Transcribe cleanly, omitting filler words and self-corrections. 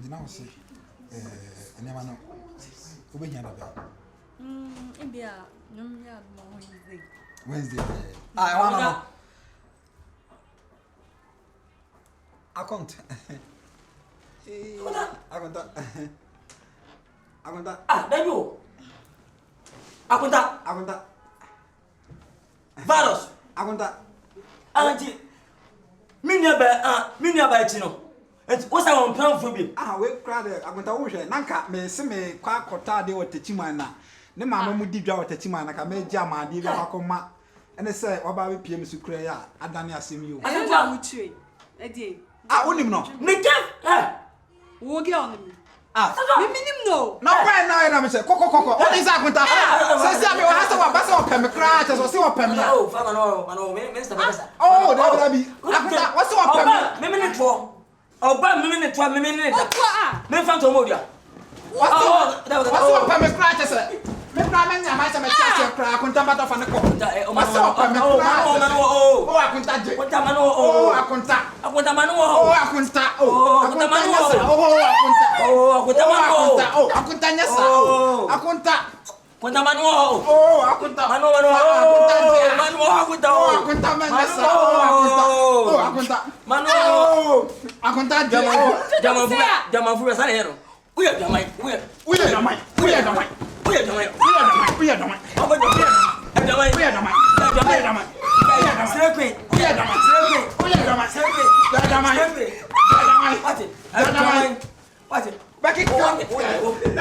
now say, and never know. Who be here? India, no, Wednesday. I want to know. Account. Agunta. Ah, there you. Agunta. Valos. Agunta. Auntie. Minya ba chino. Et what's our plan for me? We crowd Agunta wo hwe nanka me se me kwa kota de wotachima na. Ne mama mu di dwa wotachima na ka me gya ma de bi akoma. Ene se oba be piem su kura ya adane asem yo. I don't know which way. Onim no. Me get Wo get on me. Me no. No why now na me say koko. What is Agunta? Say say me wa hasa wa basa wa pem kra cha so se wa pem ya. Oh, fama no, me sta basa. Oh, there be. Agunta, what's wa pem? Me minute for. Oba me minute for me minute. Me fan to modia. What's wa pem kra cha say? Me kra me nya ma cha me cha kra Agunta ba do fa ne ko. What's wa pem kra? Oh, Agunta je. Agunta manu Oh, Agunta. Agunta manu Oh, Agunta. Oh, Agunta nyasa. Oh, Agunta. Oh, Agunta manu. Oh, Agunta nyasa. Oh, Agunta. Agunta manu. Oh, Agunta. Manu. Agunta je. Manu Agunta. Oh, Agunta nyasa. Oh, Agunta. Oh, Agunta. Manu. Oh, Agunta je. Jama fu sa hero. Uya jamai. Uya jamai.